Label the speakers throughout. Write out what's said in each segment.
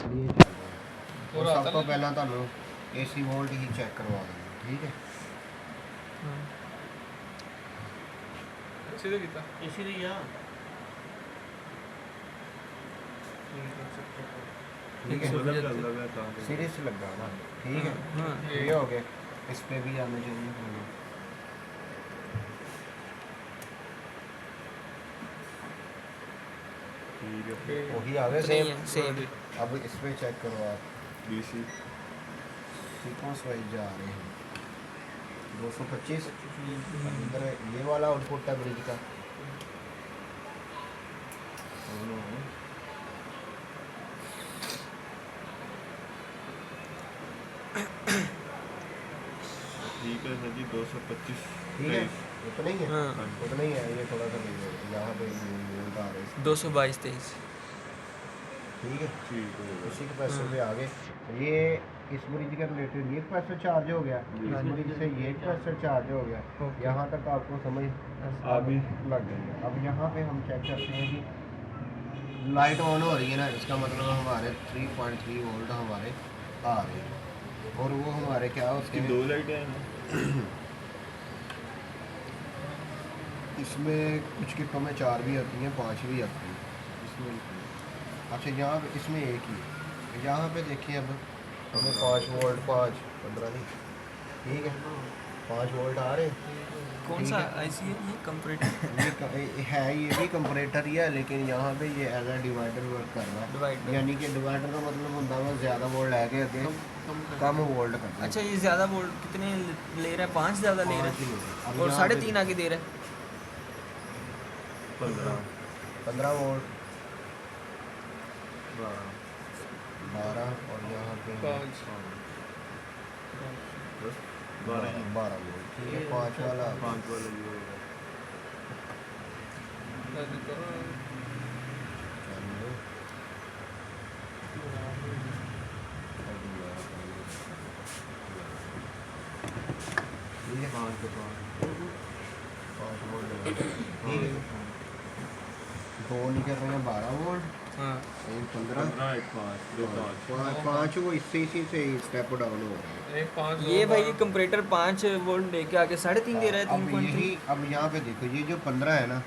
Speaker 1: लिए चल रहा है। और सब तो पहला तुहानू AC वोल्ट ही चेक करवा देंगे, ठीक है।
Speaker 2: सीधे कितना
Speaker 3: AC दी आ
Speaker 1: ठीक है, सीरीज लगा ना, ठीक है। ये हो गए, इस पे भी आने चाहिए। वही आ गए सेम। अब इस पे चेक करो आप,
Speaker 4: DC
Speaker 1: सीक्वेंस वाइज जा रहे हैं। 225 इधर ये वाला आउटपुट है ब्रिज का।
Speaker 4: ठीक है सर जी 225
Speaker 1: ठीक है, उतना ही है, उतना ही है। ये थोड़ा सा नहीं है, यहाँ पे वोल्ट आ रहे हैं
Speaker 5: 222-23।
Speaker 1: ठीक है।
Speaker 4: ठीक है
Speaker 1: उसी के पैसे पे आगे ये इस ब्रिज के रिलेटेड ये कैपेसिटर चार्ज हो गया, इस ब्रिज से ये कैपेसिटर चार्ज हो गया। यहाँ तक आपको समझ
Speaker 4: अभी
Speaker 1: लग गई। अब यहाँ पे हम चेक करते हैं कि लाइट ऑन हो रही है ना, इसका मतलब हमारे 3.3 वोल्ट हमारे आ रहे हैं। और वो हमारे क्या
Speaker 4: इसकी
Speaker 1: उसके
Speaker 4: 2 लाइटें हैं ना।
Speaker 1: इसमें कुछ किटों में 4 भी आती हैं, 5 भी आती हैं इसमें। अच्छा यहाँ पे इसमें एक ही है। यहाँ पे देखिए अब हमें 5 वोल्ट 5 15 नहीं, ठीक है, 5 वोल्ट आ रहे हैं।
Speaker 5: कौन सा IC है ये कंपैरेटर?
Speaker 1: ये है, ये भी कंपरेटर ही है, लेकिन यहाँ पे ये एज ए डिवाइडर वर्क कर रहा है।
Speaker 5: डिवाइडर
Speaker 1: यानी कि डिवाइडर का मतलब होता है ज़्यादा वोल्ट है कि कम वोल्ट करता है।
Speaker 5: अच्छा, ये ज़्यादा वोल्ट कितने ले रहा है? 5 ज़्यादा ले रहा है और 3.5 आगे दे रहा है।
Speaker 1: 15 वोल्ट 12 और यहाँ पे 12 वोल्ट, ठीक है। 5 वाला
Speaker 4: 5 वाला ये होगा।
Speaker 1: ठीक है, 5 वोल्ट ठीक है। 2 निकल रहे हैं 12 वोल्ट,
Speaker 5: हाँ
Speaker 1: 15 5 वो इससे इसी से स्टेप डाउन हो रहा है।
Speaker 5: ये भाई ये कंपैरेटर 5 वोल्ट लेके आके 3.5 दे रहा है।
Speaker 1: अब
Speaker 5: 3.3।
Speaker 1: यही अब यहाँ पे देखो, ये जो 15 है ना,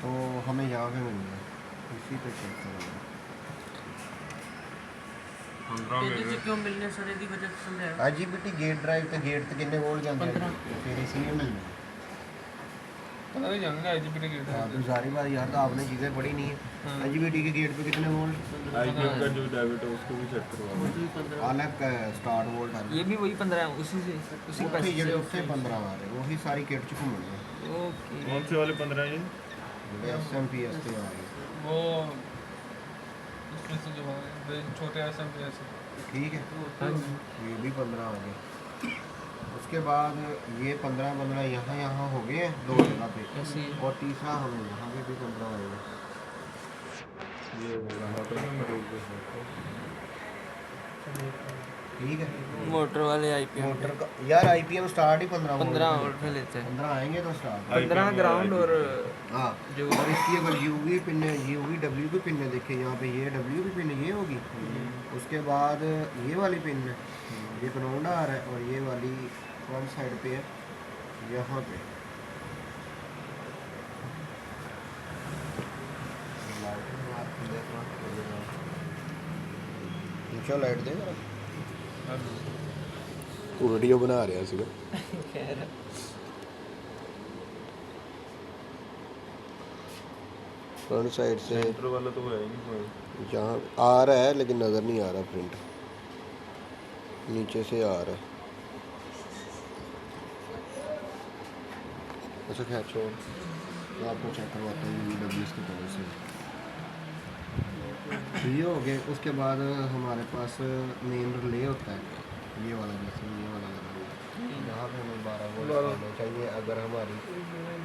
Speaker 1: तो हमें यहाँ पे मिल गया, इसी पे चेक करेंगे।
Speaker 4: 15 में
Speaker 3: क्यों मिलने सर दी वजह से समझाया
Speaker 1: IGBT गेट ड्राइव तो गेट तो कितने वोल्ट जाते हैं, फिर इसलिए मिल गया।
Speaker 2: पता नहीं जानगा IGBT गेट
Speaker 1: हाँ तो सारी बात यार, तो आपने चीज़ें पढ़ी नहीं है। IGBT के गेट पे कितने वोल्ट,
Speaker 4: IBM का जो डेबिट है उसको भी चेक करवा।
Speaker 1: अलग स्टार्ट वोल्ट आ
Speaker 5: ये भी वही 15 है, उसी से उसी
Speaker 1: रहे
Speaker 5: पैसे
Speaker 1: हैं,
Speaker 5: से।
Speaker 1: उससे 15 आ रहे हैं, वही सारी किट च घूम रहे हैं।
Speaker 5: ओके।
Speaker 4: कौन से वाले 15 ये?
Speaker 1: SMP ST आ रही है,
Speaker 2: वो इसमें से जो है छोटे SMP
Speaker 1: ठीक है। ये भी 15 आ गए। उसके बाद ये 15 यहाँ हो गए हैं 2 जगह पे,
Speaker 5: ऐसे ही।
Speaker 1: और तीसरा हमें यहाँ पे भी 15 आएगा।
Speaker 4: ये होगा मोटर में मटेरियल
Speaker 1: ठीक है।
Speaker 5: मोटर वाले IPM
Speaker 1: मोटर का यार IPM स्टार्ट ही 15
Speaker 5: वोल्ट में लेते हैं।
Speaker 1: 15 आएंगे तो स्टार्ट।
Speaker 5: 15 ग्राउंड और
Speaker 1: हाँ
Speaker 5: जो
Speaker 1: और इसकी अगर UV पिन है, UV W की पिन है, देखिए यहाँ पे ये W की पिन ये होगी। उसके बाद ये वाली पिन है, ये ग्राउंड आ रहा है, और ये वाली फ्रंट साइड पे है यहाँ पे। नीचे लाइट दे जरा, वीडियो बना रहा सीगा। फ्रंट साइड से
Speaker 4: सेंटर वाला तो है ही नहीं।
Speaker 1: जहाँ आ रहा है लेकिन नज़र नहीं आ रहा प्रिंट, नीचे से आ रहा है। अच्छा खैर छोड़, मैं आपको चेक करवाता हूँ UW की तरफ से। ये हो गए। उसके बाद हमारे पास मेन रिले होता है, ये वाला, जैसे ये वाला लगा हुआ है, यहाँ पे हमें 12 वोल्ट आने चाहिए। अगर हमारी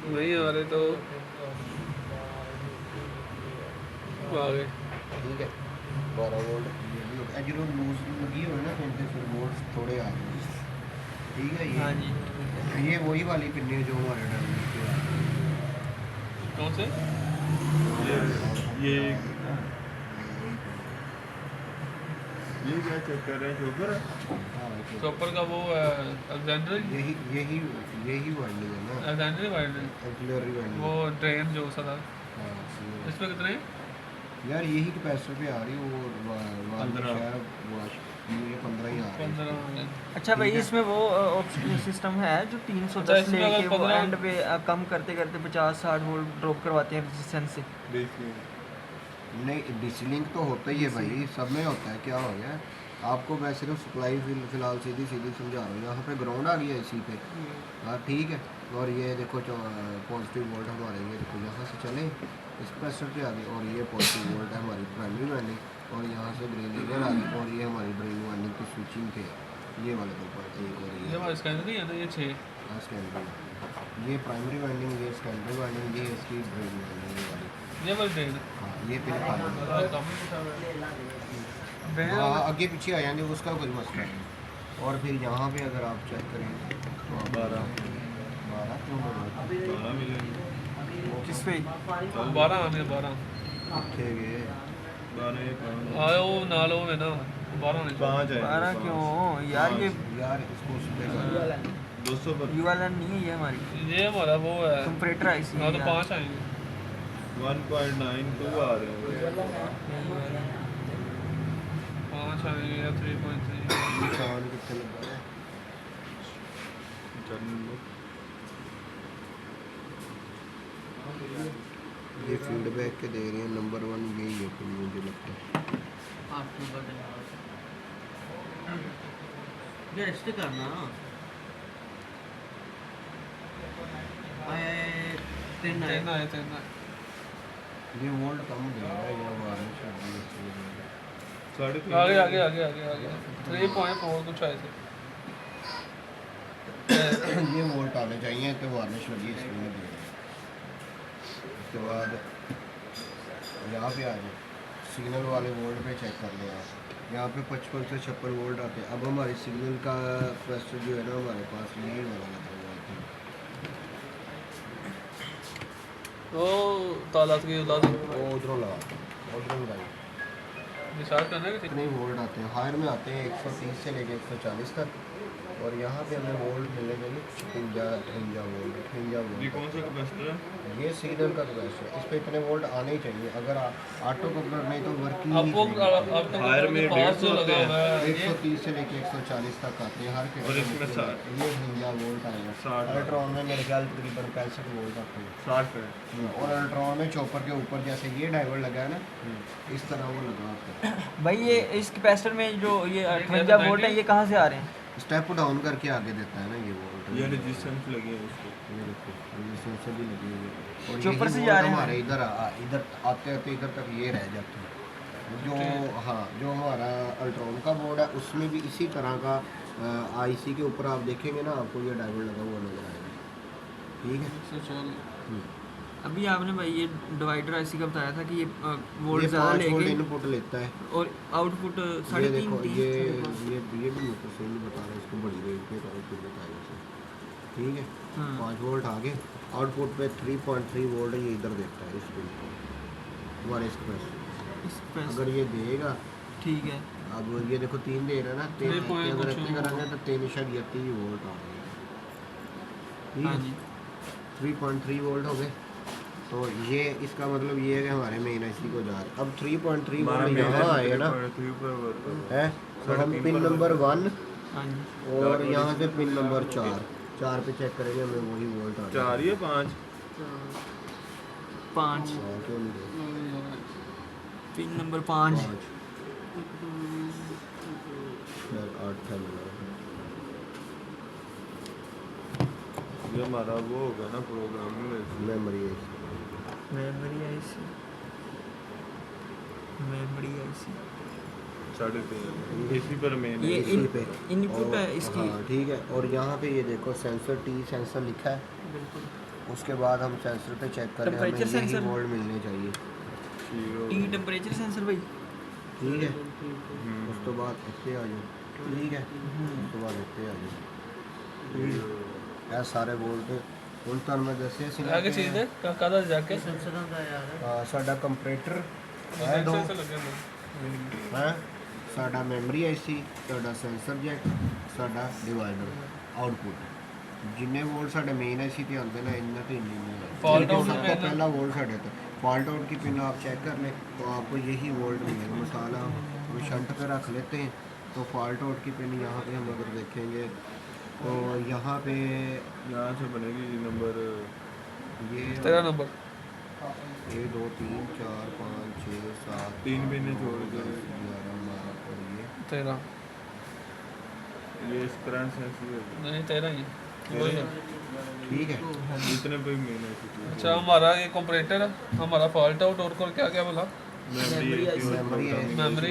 Speaker 2: वही आ रहे तो आ गए,
Speaker 1: ठीक है 12 वोल्ट ये भी होगा। जो लूज लगी हुई है ना, फिर वोल्ट थोड़े आ गए, ठीक है।
Speaker 5: हाँ जी,
Speaker 1: ये वही वाली पिन्नी है जो हमारे डर के आ रही है।
Speaker 2: कौन से?
Speaker 4: ये ये क्या चेक कर रहे हैं चोपर है?
Speaker 1: हाँ
Speaker 2: चॉपर का वो अलेक्जेंडरी
Speaker 1: यही यही यही वाइंडिंग है ना,
Speaker 2: अलेक्जेंडरी वाइड
Speaker 1: ऑक्सिलरी वाइंडिंग।
Speaker 2: वो ड्रेन जो सा था
Speaker 1: हाँ, ये-
Speaker 2: इसमें कितने
Speaker 1: यार यही कैपेसिटर पे आ रही है वो
Speaker 4: 15
Speaker 1: ये 15 ही आ रही है।
Speaker 2: 15
Speaker 5: अच्छा भाई इसमें वो सिस्टम है जो 310
Speaker 2: अच्छा, इसमें अगर
Speaker 5: लेके वो
Speaker 2: 15
Speaker 5: एंड पे कम करते करते 50-60 वोल्ट ड्रॉप करवाते हैं रेजिस्टेंस से।
Speaker 4: देखिए
Speaker 1: नहीं डीसी लिंक तो होता ही है भाई, सब में होता है। क्या हो गया आपको, मैं सिर्फ सप्लाई फिलहाल सीधी सीधी समझा रहा हूँ। यहाँ पे ग्राउंड आ गई है इसी पे, हाँ ठीक है। और ये देखो पॉजिटिव वोल्ट हमारे, ये देखो यहाँ से चले इस प्रेशर पे आ गई, और ये पॉजिटिव वोल्ट है हमारी प्राइमरी वाइंडिंग, और यहाँ से ग्रीन इधर आ गई, और ये हमारी ड्रेन वाइंडिंग की स्विचिंग पे है। ये वाले दो पार्ट, एक और
Speaker 2: ये
Speaker 1: ये
Speaker 2: हमारा स्कैनरी है ना ये 6
Speaker 1: स्कैंडरी, ये प्राइमरी वाइंडिंग, ये स्कैंडरी वाइंडिंग, ये इसकी ड्रेन वाइंडिंग ये वाली।
Speaker 2: ये वाली ड्रेन
Speaker 1: हाँ ये फिर खाली।
Speaker 2: कम ही कुछ आ रहा है
Speaker 1: हाँ आगे पीछे आ जाएंगे, उसका कोई मसला नहीं। और फिर यहाँ पे अगर आप चेक करें तो आप
Speaker 4: 12
Speaker 1: क्यों बोल रहे
Speaker 4: 12 मिलेंगे।
Speaker 5: किस पे?
Speaker 2: 12 आने 12
Speaker 1: थे गए
Speaker 4: 12 ये 5
Speaker 2: आयो नाल हो में ना 12 नहीं
Speaker 4: 5 है
Speaker 5: 12 क्यों यार? ये
Speaker 1: यार इसको उस पे
Speaker 4: 200 पर
Speaker 5: यूएलएन नहीं है ये हमारी
Speaker 2: ये हमारा वो है
Speaker 5: कंपरेटर है इसी
Speaker 2: हाँ तो 5 आएंगे
Speaker 4: 1.92 आ रहे हैं
Speaker 2: 5 आएंगे या 3.3
Speaker 1: निशान कितने लगा है। ये फीडबैक के दे रहे हैं, नंबर 1 यही है फिर मुझे लगता है।
Speaker 3: 8 नंबर ये रेस्ट करना आए 3 आए
Speaker 2: 3 आए 3 आए
Speaker 1: ये वोल्ट कम दे रहा है, ये वार्निश है।
Speaker 2: आगे आगे आगे आगे आगे 3.4 कुछ आए थे
Speaker 1: ये वोल्ट आने चाहिए तो वार्निश लगी इसमें दे रहे हैं। उसके बाद यहाँ पे आ जाए सिग्नल वाले वोल्ट पे चेक कर लें आप। यहाँ पे 55 से 56 वोल्ट आते हैं। अब हमारे सिग्नल का प्रेशर जो है ना हमारे पास यही वाला लगा हुआ है।
Speaker 2: ओ ताला की उला दो
Speaker 1: वो उधरों लगा, उधरों लगाई।
Speaker 2: निशान करना है कि
Speaker 1: कितने वोल्ट आते हैं? हायर में आते हैं 130 से लेके 140 तक, और यहाँ पे हमें वोल्ट मिलने चाहिए 53 वोल्ट। 53
Speaker 4: ये
Speaker 1: वोल्ट
Speaker 4: कौन सा कैपेसिटर है?
Speaker 1: ये सिग्नल का कैपेसिटर है, इस पे इतने वोल्ट आने ही चाहिए। अगर ऑटो कपलर नहीं तो वर्किंग
Speaker 2: अब वो अब तो
Speaker 4: हायर में
Speaker 2: पास जो
Speaker 4: 150
Speaker 2: लगा हुआ है ये
Speaker 1: 130 से लेके 140 तक आते हैं हर
Speaker 4: और इसमें 60
Speaker 1: ये 53 वोल्ट आएगा।
Speaker 4: 60
Speaker 1: इलेक्ट्रॉन में मेरे ख्याल तकरीबन 65 वोल्ट आते हैं।
Speaker 4: 60 है
Speaker 1: और इलेक्ट्रॉन में चॉपर के ऊपर जैसे ये डाइवर्ट लगा है ना, इस तरह वो लगा होता है।
Speaker 5: भाई ये इस कैपेसिटर में जो ये 58 वोल्ट है ये कहाँ से आ रहे हैं?
Speaker 1: स्टेप डाउन करके आगे देता है ना ये वोल्ट।
Speaker 4: ये रेजिस्टेंस लगी है उसको।
Speaker 1: ये देखो रेजिस्टेंस से भी लगी हुई है, और
Speaker 5: चॉपर
Speaker 1: यही
Speaker 5: से
Speaker 1: वोल्ट
Speaker 5: जा रहे हैं।
Speaker 1: हमारे इधर इधर आते आते इधर तक ये रह जाते हैं। जो हाँ जो हमारा अल्ट्रॉन का बोर्ड है उसमें भी इसी तरह का आईसी के ऊपर आप देखेंगे ना, आपको ये डायोड लगा हुआ नजर आएगा। ठीक है।
Speaker 2: 140
Speaker 5: अभी आपने भाई ये डिवाइडर ऐसी का बताया था कि ये
Speaker 1: ये
Speaker 5: वोल्ट ज़्यादा
Speaker 1: 5 वोल्ट
Speaker 5: लेके
Speaker 1: इनपुट लेता है।
Speaker 5: और आउटपुट
Speaker 1: ये
Speaker 5: 3.5
Speaker 1: देखो
Speaker 5: 3
Speaker 1: ये भी मैं तो सही बता रहा हूँ, इसको बड़ी रेंज पे आउटपुट बताया इसे। ठीक है।
Speaker 5: हाँ।
Speaker 1: 5 वोल्ट आगे आउटपुट पे 3.3 वोल्ट ये इधर देखता है इस पिन को हमारे इस कैपेसिटर।
Speaker 5: इस पे
Speaker 1: अगर ये देगा,
Speaker 5: ठीक है।
Speaker 1: अब ये देखो 3 दे रहा है ना, 3
Speaker 2: 3 point
Speaker 1: अगर
Speaker 2: कुछ
Speaker 1: इतने करेंगे तो 3.3 वोल्ट आ गए। ठीक
Speaker 5: हाँ
Speaker 1: है।
Speaker 5: जी
Speaker 1: 3.3 वोल्ट हो गए, तो ये इसका मतलब ये है कि हमारे मेन आईसी को जा रहा है। अब 3.3 वोल्ट यहाँ आएगा ना है, तो हम पिन नंबर 1
Speaker 5: हाँ जी
Speaker 1: और यहाँ से पिन नंबर 4 पे चेक करेंगे, हमें वही वोल्ट आ
Speaker 4: 4 या 5
Speaker 5: 5 पिन नंबर 5
Speaker 4: ये हमारा वो होगा ना प्रोग्रामिंग में।
Speaker 1: मेमोरी
Speaker 5: मेमोरी आईसी
Speaker 4: 3.5 इसी पर मेन
Speaker 5: ये
Speaker 4: है।
Speaker 1: इसी पे
Speaker 5: इनपुट
Speaker 1: और-
Speaker 5: है इसकी।
Speaker 1: हाँ ठीक है। और यहाँ पे ये देखो सेंसर टी सेंसर लिखा है।
Speaker 5: बिल्कुल
Speaker 1: उसके बाद हम सेंसर पे चेक करें, हमें
Speaker 5: Temperature
Speaker 1: यही
Speaker 5: sensor।
Speaker 1: वोल्ट मिलने चाहिए।
Speaker 5: टी टेम्परेचर सेंसर भाई
Speaker 1: ठीक है। उस तो बाद इतने आ जाओ। ठीक है। उस तो बाद इतने आ जाओ। ये सारे वोल्ट उन तर में जैसे
Speaker 2: आगे चीज है कादा जाके
Speaker 3: सेंसर का यार
Speaker 1: साडा कंप्रेटर है दो
Speaker 2: सेंसर लगे हुए
Speaker 1: है ਸਾਡਾ ਮੈਮਰੀ ਆਈਸੀ, ਸਾਡਾ ਸੈਂਸਰ ਜੈਕ, ਸਾਡਾ ਡਿਵਾਈਡਰ ਆਊਟਪੁੱਟ। ਜਿੰਨੇ ਵੋਲਟ ਸਾਡੇ मेन आईसी पे आते ना इनमें तो इन्नी नहीं है।
Speaker 2: Fault
Speaker 1: लेकिन
Speaker 2: out
Speaker 1: सबका
Speaker 2: में ना-
Speaker 1: पहला वोल्ट साढ़े तो फॉल्ट आउट की पिन आप चेक कर लें तो आपको यही वोल्ट मिलेगा। मसाला हम शंट पे रख लेते हैं तो फॉल्ट आउट की पिन यहाँ पे हम अगर देखेंगे तो यहाँ पे
Speaker 4: यहाँ से बनेगी नंबर
Speaker 1: ये
Speaker 2: 13 नंबर
Speaker 1: 1 2 3 4 5 6 7
Speaker 4: तीन महीने छोड़ के
Speaker 1: 11 12 और ये
Speaker 2: 13
Speaker 4: ये करंट सेंसिटिव है।
Speaker 2: नहीं 13 ही है वही है।
Speaker 1: ठीक है।
Speaker 4: जितने भी महीने
Speaker 2: अच्छा हमारा ये कंपरेटर है, हमारा फॉल्ट आउट और क्या क्या बोला
Speaker 1: मेमोरी है,
Speaker 2: मेमोरी
Speaker 1: सारी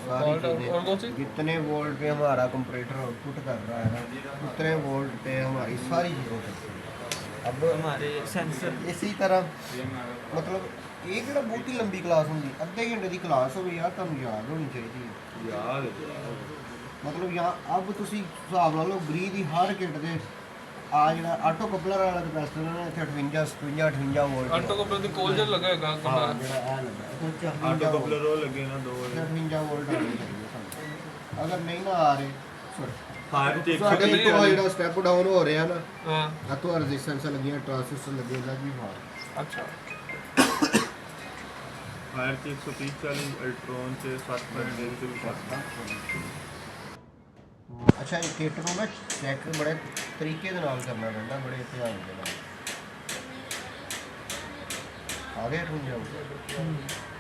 Speaker 2: फॉल्ट आउट
Speaker 1: चीज़ें।
Speaker 2: और कौन सी
Speaker 1: जितने वोल्ट पे हमारा कंप्यूटर आउटपुट कर रहा है ना उतने वोल्ट पे हमारी सारी चीज़ें करती हैं। अब
Speaker 5: हमारे सेंसर
Speaker 1: इसी तरह मतलब ये किहड़ा बहुत ही लंबी क्लास होंगी, अद्धे घंटे की क्लास हो यार, तुहानूं याद होनी चाहिए।
Speaker 4: याद
Speaker 1: मतलब यहाँ अब तुसी हिसाब ला लो ग्री दी हर किट दे आ जिहड़ा आटो कपलर वाला कैपेसिटर है ना इत्थे 58 57 58 वोल्ट
Speaker 2: आटो कपड़े दी कोल जल लगा होगा
Speaker 1: हाँ
Speaker 2: कमरा
Speaker 1: जिहड़ा ए लगा इत्थे
Speaker 4: ऑटो कपलर वो लगे ना 2
Speaker 1: 58 वोल्ट आने चाहिए सानूं। अगर नहीं ना आ रहे
Speaker 4: हार चेक
Speaker 1: ਸਾਡੇ
Speaker 2: नहीं
Speaker 1: ਤੋਂ
Speaker 2: आ रही।
Speaker 1: ਜਿਹੜਾ ਸਟੈਪ ਡਾਊਨ ਹੋ ਰਿਹਾ ਨਾ
Speaker 2: हाँ
Speaker 1: ਆ ਤੋਂ ਰੈਜ਼ਿਸਟੈਂਸ ਲੱਗੀਆਂ ਟ੍ਰਾਂਸਿਸਟਰ ਲੱਗੇ ਇਹਨਾਂ ਦੀ ਹਾਰ
Speaker 2: अच्छा
Speaker 4: हायर से 130 40 अल्ट्रॉन से 60.1 से भी करता।
Speaker 1: ਅੱਛਾ ਇਹ ਕਿਟ ਨੂੰ ਨਾ ਚੈੱਕ ਬੜੇ ਤਰੀਕੇ ਦੇ ਨਾਲ ਕਰਨਾ ਪੈਂਦਾ, ਬੜੇ ਧਿਆਨ ਦੇ ਨਾਲ। आ गया रुक जाओ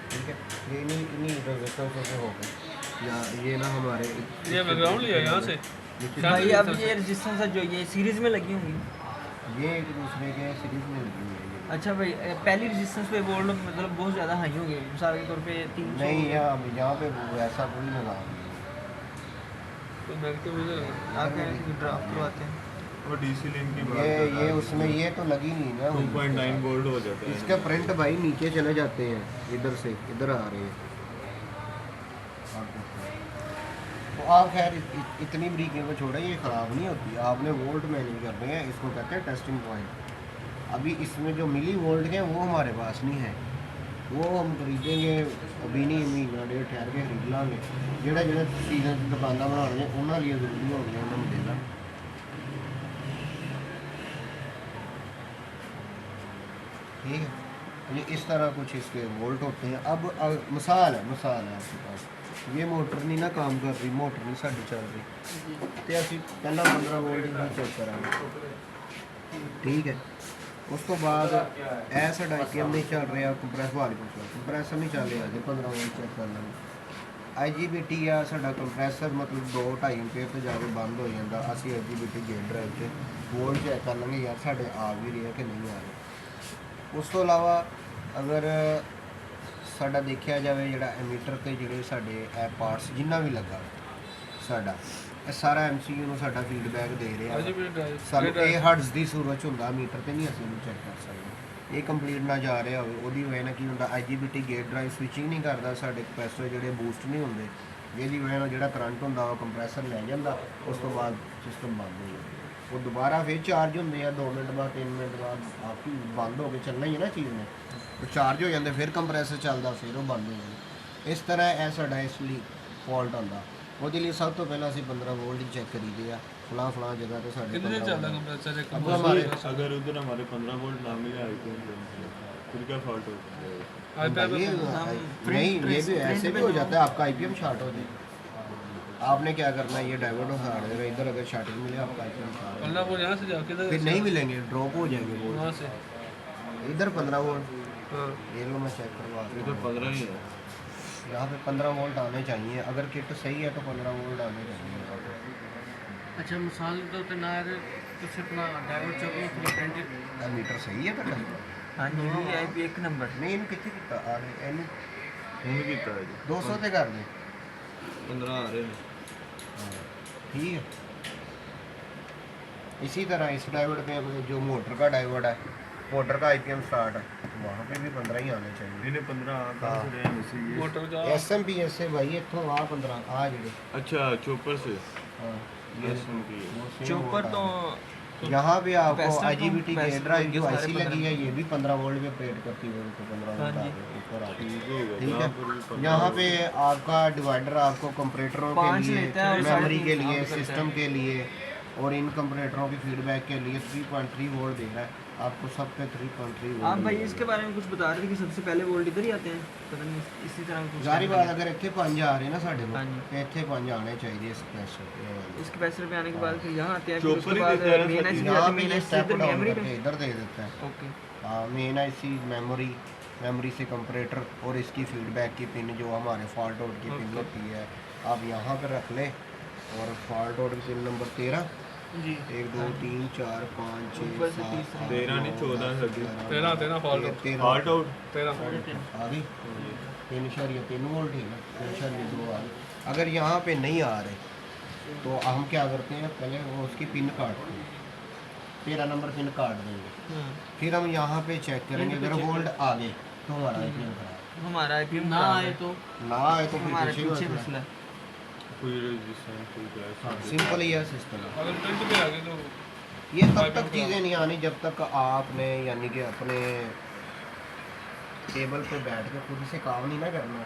Speaker 1: ठीक है। ये नहीं रेजिस्टेंस से हो गया या ये ना हमारे
Speaker 2: ये बैकग्राउंड लिया यहाँ से
Speaker 5: भाई अब ये रेजिस्टेंस है जो ये सीरीज में लगी होंगी।
Speaker 1: ये एक दूसरे के सीरीज में लगी हुई है ये।
Speaker 5: अच्छा भाई पहली रेजिस्टेंस पे वोल्ट मतलब बहुत ज़्यादा हाई होंगे, मिसाल के तौर पे 300।
Speaker 1: नहीं यहाँ पे वैसा कोई निज़ाम नहीं
Speaker 2: तो नेगेटिव इधर
Speaker 5: आके ड्राफ्ट करवाते हैं।
Speaker 4: वो डीसी लिंक की बात
Speaker 1: है।
Speaker 4: कर रहा
Speaker 1: ये
Speaker 4: है।
Speaker 1: उसमें ये तो लगी नहीं ना
Speaker 4: 2.9 वोल्ट हो जाता है
Speaker 1: इसका प्रिंट भाई नीचे चले जाते हैं, इधर से इधर आ रहे हैं। तो आप खैर इतनी बरीकी को छोड़े, ये ख़राब नहीं होती। आपने वोल्ट मैनेज करने हैं, इसको कहते हैं टेस्टिंग पॉइंट। अभी इसमें जो मिली वोल्ट हैं वो हमारे पास नहीं है, वो हम खरीदेंगे अभी नहीं, महीना डेढ़ ठहर के खरीद लाँगे। जोड़ा जो सीजन दुकाना बना रहे हैं उन्होंने लिए जरूरी हो गया उन्होंने देना। ठीक है। ये इस तरह कुछ इसके वोल्ट होते हैं। अब मिसाल है आपके पास, ये मोटर नहीं ना काम कर रही, मोटर नहीं साड़ी चल रही, तो असी पहला 15 वोल्ट ही चेक करांगे। ठीक है। उस तो बाद ए साडा ATM नहीं चल रहा, कंप्रेसर नहीं चल रहा, जो 15 वोल्ट चेक कर लेंगे। IGBT आ साडा कंप्रेसर मतलब 2-2.5 एम्पीयर तो जाके बंद हो जाता, असी IGBT गेट ड्राइव से वोल्ट चेक कर लेंगे यार साडे आ भी रहे कि नहीं आ रहे। उस तो अलावा अगर साडा देखा जाए जो एमीटर के जोड़े साडे पार्ट्स जिन्ना भी लगा साडा सारा MCU ਨੂੰ ਸਾਡਾ ਫੀਡਬੈਕ ਦੇ ਰਿਹਾ
Speaker 2: अजी भी ड्राइव
Speaker 1: ਸਾਨੂੰ ਇਹ ਹਰਟਜ਼ ਦੀ ਸੂਰਤ ਹੁੰਦਾ ਮੀਟਰ ਤੇ ਨਹੀਂ ਅਸੀਂ ਉਹਨੂੰ ਚੈੱਕ ਕਰ ਸਕਦੇ। ਇਹ ਕੰਪਲੀਟ ਨਾ ਜਾ ਰਿਹਾ ਹੋਵੇ ਉਹਦੀ ਵਜ੍ਹਾ ਨਾਲ ਕੀ ਹੁੰਦਾ, IGBT ਗੇਟ ਡਰਾਈਵ ਸਵਿਚਿੰਗ ਨਹੀਂ ਕਰਦਾ, ਸਾਡੇ ਕਪੈਸਿਟਰ ਜਿਹੜੇ ਬੂਸਟ ਨਹੀਂ ਹੁੰਦੇ, ਜਿਹਦੀ ਵਜ੍ਹਾ ਨਾਲ ਜਿਹੜਾ ਕਰੰਟ ਹੁੰਦਾ ਉਹ ਕੰਪਰੈਸਰ ਲੈ ਜਾਂਦਾ, ਉਸ ਤੋਂ ਬਾਅਦ ਸਿਸਟਮ ਬੰਦ ਹੋ ਜਾਂਦਾ। ਉਹ ਦੁਬਾਰਾ ਫਿਰ ਚਾਰਜ ਹੁੰਦੇ ਆ 2 ਮਿੰਟ ਬਾਅਦ 3 ਮਿੰਟ ਬਾਅਦ, ਆਪੀ ਬੰਦ ਹੋ ਕੇ ਚੱਲਣਾ ਹੀ ਹੈ ਨਾ ਚੀਜ਼ ਨੇ, ਉਹ ਚਾਰਜ ਹੋ ਜਾਂਦੇ ਫਿਰ ਕੰਪਰੈਸਰ ਚੱਲਦਾ ਫਿਰ ਉਹ ਬੰਦ ਹੋ ਜਾਂਦਾ। ਇਸ ਤਰ੍ਹਾਂ ਇਹ ਸਾਡਾ ਇਸ ਲਈ ਫਾਲਟ ਹੁੰਦਾ। ਉਹਦੇ ਲਈ ਸਭ ਤੋਂ ਪਹਿਲਾਂ ਅਸੀਂ 15 ਵੋਲਟ ਹੀ ਚੈੱਕ ਕਰੀਦੇ ਆ, ਫਲਾਂ ਜਗ੍ਹਾ ਤੇ ਸਾਡੇ
Speaker 2: कितने चलता कंप्रेसर एक
Speaker 1: अब हमारे
Speaker 4: अगर उधर हमारे 15 वोल्ट ना मिले आईपीएम फिर क्या फॉल्ट होता है?
Speaker 1: ये नहीं, ये भी ऐसे भी हो जाता है, आपका IPM शॉर्ट हो जाए। आपने क्या करना है, ये डाइवर्ट उखाड़ देगा इधर, अगर शॉर्टेज मिले आपका IPM शॉर्ट हो
Speaker 2: अल्लाह वो यहाँ से जाके
Speaker 1: जाएगा। फिर नहीं मिलेंगे, ड्रॉप हो जाएंगे वो
Speaker 2: वहाँ से
Speaker 1: इधर 15 वोल्ट।
Speaker 2: हाँ
Speaker 1: ये लो मैं चेक करवा
Speaker 4: ये तो 15 ही है।
Speaker 1: यहाँ पे 15 वोल्ट आने चाहिए, अगर किट सही है तो 15 वोल्ट आने चाहिए।
Speaker 3: अच्छा मिसाल के तौर पे ना यार तुझे अपना ड्राइवर चौकी प्रिंटेड
Speaker 1: मीटर सही है तो
Speaker 5: हाँ जी VIP एक नंबर।
Speaker 1: नहीं इन कितने किता आ रहे इन
Speaker 4: ਹੁਣ ਕੀਤਾ ਹੈ ਜੀ
Speaker 1: 200 ਤੇ कर दे
Speaker 4: 15 आ रहे हैं।
Speaker 1: ठीक है। इसी तरह इस डायोड पे जो मोटर का डायोड है, मोटर का IPM स्टार्ट है, तो वहाँ पे भी 15 ही आने चाहिए।
Speaker 4: इन्हें 15 कहाँ से रहे हैं इसी ये?
Speaker 2: मोटर का
Speaker 1: SMP से भाई इतों आ 15 आ जेडे
Speaker 4: अच्छा चोपर से
Speaker 1: हाँ
Speaker 4: ये सुन की है।
Speaker 1: वो same
Speaker 5: चोपर
Speaker 1: वोल्ट
Speaker 5: तो
Speaker 1: आ यहाँ पे आपको
Speaker 5: Capacitor
Speaker 1: IGBT
Speaker 5: तो
Speaker 1: गेट ड्राइव जो
Speaker 5: सारे
Speaker 1: IC
Speaker 5: 15
Speaker 1: लगी है, ये भी 15 वोल्ट पे ऑपरेट करती है, उनको 15
Speaker 5: हाँ
Speaker 1: वोल्ट
Speaker 5: जी।
Speaker 1: आगे ऊपर आती
Speaker 4: ठीक होगा,
Speaker 1: ठीक
Speaker 4: यहाँ पर भी
Speaker 1: है।
Speaker 4: 15
Speaker 1: यहाँ पे
Speaker 4: वोल्ट।
Speaker 1: आपका डिवाइडर आपको कंपरेटरों के
Speaker 5: 5
Speaker 1: लिए,
Speaker 5: लेता है और
Speaker 1: मेमोरी
Speaker 5: 3.5
Speaker 1: के लिए,
Speaker 5: करता है।
Speaker 1: सिस्टम के लिए और इन कंपरेटरों की फीडबैक के लिए 3.3 वोल्ट दे रहा है आपको सब पे 3.3 वोल्ट।
Speaker 5: आप भाई इसके बारे में कुछ बता रहे थे कि सबसे पहले वोल्ट इधर ही आते हैं, पता नहीं इसी तरह कुछ
Speaker 1: जारी बात अगर ਇੱਥੇ 5 आ रहे हैं ना साढ़े
Speaker 5: हाँ
Speaker 1: को,
Speaker 5: जी।
Speaker 1: तो ਇੱਥੇ 5 आने चाहिए स्पेशल।
Speaker 5: इस कैपेसिटर पे आने के बाद फिर यहाँ आते हैं, फिर
Speaker 4: चौपर
Speaker 5: उसके
Speaker 4: ही
Speaker 5: बाद
Speaker 4: देते हैं ना
Speaker 5: मेन
Speaker 4: सर,
Speaker 5: आईसी
Speaker 1: यहाँ
Speaker 5: आते हैं,
Speaker 1: पे
Speaker 5: मेन
Speaker 1: ये
Speaker 5: आईसी
Speaker 1: स्टेप
Speaker 5: इधर
Speaker 1: डाउन
Speaker 5: मेमोरी
Speaker 1: करके
Speaker 5: पे।
Speaker 1: इधर दे देता है।
Speaker 5: ओके
Speaker 1: मेन आईसी मेमोरी से कंपरेटर और इसकी फीडबैक की पिन जो हमारे फॉल्ट आउट की पिन होती है आप यहाँ पर रख लें। और फॉल्ट आउट की पिन नंबर 13,
Speaker 3: जी
Speaker 1: 1 2 3 4 5 6
Speaker 5: ऊपर से
Speaker 1: 7
Speaker 5: तीसरा।
Speaker 4: 13 नहीं, 14 लगी।
Speaker 2: 13 fault out।
Speaker 1: 13
Speaker 4: हार्ट आउट
Speaker 2: 13
Speaker 1: आ गई 3.3 वोल्ट ही ना 3.2 आ गई। अगर यहाँ पे नहीं आ रहे तो हम क्या करते हैं, पहले वो उसकी पिन काटते हैं, 13 नंबर पिन काट देंगे, फिर हम यहाँ पे चेक करेंगे अगर वोल्ट आ गए तो हमारा IPM खराब
Speaker 5: हमारा आईपीएम
Speaker 3: ना आए तो
Speaker 1: है। ना आए तो फिर
Speaker 5: हमारा
Speaker 1: पीछे
Speaker 5: पीछे
Speaker 1: मसला
Speaker 5: मसला
Speaker 1: है।
Speaker 5: है।
Speaker 4: कोई रेजिस्टेंस कोई क्लैश
Speaker 1: हाँ सिंपल ही है सिस्टम।
Speaker 2: अगर प्रिंट पे आ गए तो
Speaker 1: ये तब तक चीज़ें नहीं आनी जब तक आपने यानी कि अपने टेबल पे बैठ के खुद से काम नहीं ना करना।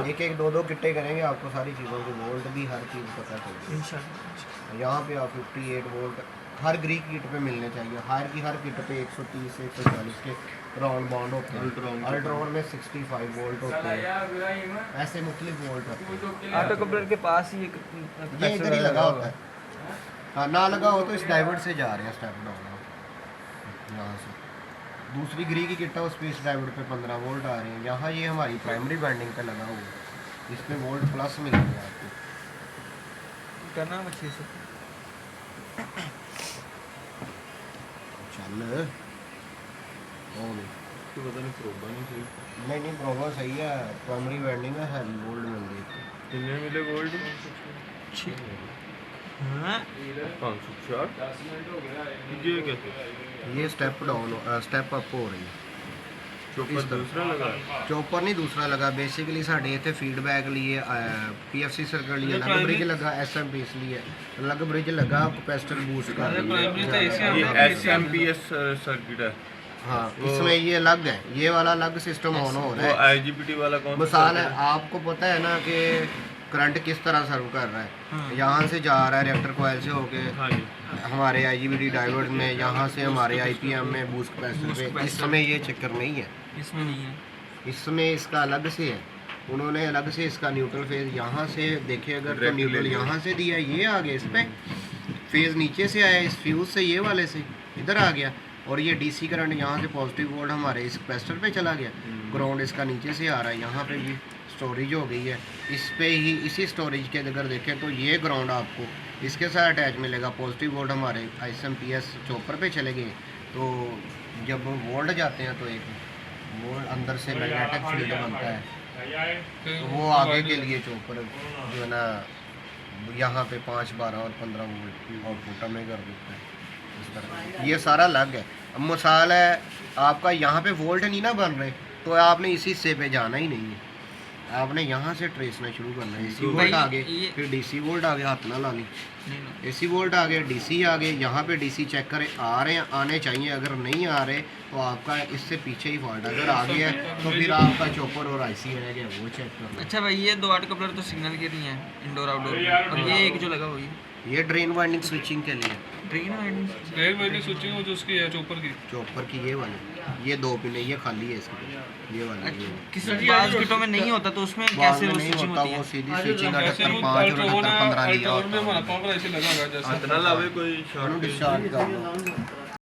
Speaker 1: एक एक दो किट्टे करेंगे आपको सारी चीज़ों की वोल्ट भी हर चीज़ पता चलेगी।
Speaker 5: इंशाल्लाह
Speaker 1: यहाँ पे आप 58 वोल्ट हर ग्रीक किट पे मिलने चाहिए। की हर किट पे 130 से 140 के राउंड बाउंड होते हैं। अल्ट्रॉन में 65 वोल्ट होते हैं, ऐसे मुख्तलिफ वोल्ट होते हैं।
Speaker 5: ऑटो कपलर के पास ही एक
Speaker 1: ये इधर ही लगा होता है। हाँ ना लगा हो तो इस डाइवर्ट से जा रहे हैं स्टेप डाउन यहाँ से। दूसरी ग्री की किट है उस पर इस डाइवर्ट पे 15 वोल्ट आ रहे हैं। यहाँ ये हमारी प्राइमरी वाइंडिंग पे लगा हुआ है, इस पे वोल्ट प्लस मिलेंगे आपको।
Speaker 5: करना अच्छे से।
Speaker 1: चल
Speaker 4: तो पता नहीं प्रोबा नहीं सही
Speaker 1: नहीं प्रॉब्लम सही है, प्राइमरी वाइंडिंग है हैवी वोल्ट मिल रही है।
Speaker 4: कितने मिले गोल्ड
Speaker 5: हाँ
Speaker 4: 560 ये कैसे
Speaker 1: ये स्टेप डाउन स्टेप अप हो रही है।
Speaker 4: चौपर दूसरा लगा
Speaker 1: चॉपर नहीं दूसरा लगा, बेसिकली ਸਾਡੇ ਇੱਥੇ ਫੀਡਬੈਕ लिए PFC सर्किट लिए अलग ब्रिज लगा, SMP लिए अलग ब्रिज लगा, कैपेसिटर बूस्ट कर रही है।
Speaker 2: प्राइमरी तो AC
Speaker 4: ये
Speaker 2: है।
Speaker 4: SMP सर्किट है
Speaker 1: हाँ इसमें ये अलग है, ये वाला अलग सिस्टम ऑन हो रहा
Speaker 4: वो
Speaker 1: है।
Speaker 4: IGBT वाला कौन सा
Speaker 1: मिसाल है
Speaker 4: circuit है?
Speaker 1: आपको पता है ना कि करंट किस तरह सर्व कर रहा है। यहाँ से जा रहा है रिएक्टर कॉइल से होके
Speaker 4: हाँ जी
Speaker 1: हमारे IGBT डायोड में, यहाँ से हमारे IPM में बूस्ट कैपेसिटर पे। इस समय ये चक्कर नहीं है,
Speaker 5: इसमें नहीं है।
Speaker 1: इसमें इसका अलग से है। उन्होंने अलग से इसका न्यूट्रल फेज यहाँ से देखे अगर तो
Speaker 4: Direct
Speaker 1: न्यूट्रल
Speaker 4: ले लिया।
Speaker 1: यहाँ से दिया, ये आ गया इस पे फेज नीचे से आया, इस फ्यूज से ये वाले से इधर आ गया, और ये DC करंट यहाँ से पॉजिटिव वोल्ट हमारे इस कैपेसिटर पे चला गया। ग्राउंड इसका नीचे से आ रहा है, यहाँ पे भी स्टोरेज हो गई है। इस पे ही इसी स्टोरेज के अगर देखें तो ये ग्राउंड आपको इसके साथ अटैच मिलेगा। पॉजिटिव वोल्ट हमारे ISMPS चॉपर पे चले गए, तो जब वोल्ट जाते हैं तो एक वोल्ट अंदर से मैग्नेटिक फील्ड बनता है, तो वो आगे के लिए चॉपर जो है ना यहाँ पे 5, 12 और 15 वोल्ट आउटपुट हमें कर देता है। इस तरह ये सारा अलग है। अब मिसाल है आपका यहाँ पे वोल्ट नहीं ना बन रहे, तो आपने इसी हिस्से पे जाना ही नहीं है, आपने यहाँ से ट्रेसना शुरू करना है। AC वोल्ट आ गए, फिर DC वोल्ट आ गए, हाथ ना ला ली, AC वोल्ट आ गए, DC आ गए, यहाँ पे DC चेक करें आ रहे हैं, आने चाहिए। अगर नहीं आ रहे तो आपका इससे पीछे ही फॉल्ट। अगर आ गया तो फिर आपका चॉपर और IC रह गया, वो चेक करना।
Speaker 5: अच्छा भाई ये 2 ऑटो कपलर तो सिग्नल के नहीं है, इंडोर आउटडोर, और ये एक जो लगा हुई है
Speaker 1: ये ड्रेन वाइंडिंग स्विचिंग के लिए,
Speaker 5: ड्रेन वाइंडिंग।
Speaker 2: रेड वाली स्विचिंग वो जो उसकी है चॉपर की।
Speaker 1: चॉपर की ये वाली, ये 2 पिन है, ये खाली है इसकी, ये वाली ये वाली।
Speaker 5: किसी बाज किटों में नहीं होता तो उसमें
Speaker 1: बाद
Speaker 5: कैसे
Speaker 1: में
Speaker 5: वो
Speaker 1: नहीं
Speaker 5: स्विचिंग
Speaker 1: होता,
Speaker 5: होती
Speaker 1: वो
Speaker 5: है?
Speaker 1: सीधी स्विचिंग
Speaker 2: जैसे
Speaker 1: 78
Speaker 2: वो
Speaker 1: 5 और
Speaker 2: अल्ट्रोन
Speaker 1: 78 15 लिया
Speaker 2: अल्ट्रोन में
Speaker 1: होता
Speaker 2: हमारा
Speaker 1: है।
Speaker 2: पावर ऐसे लगा होगा जैसे
Speaker 4: इतना लावे कोई
Speaker 1: ਉਹਨੂੰ
Speaker 4: शॉर्ट
Speaker 1: डिस्चार्ज कर दो।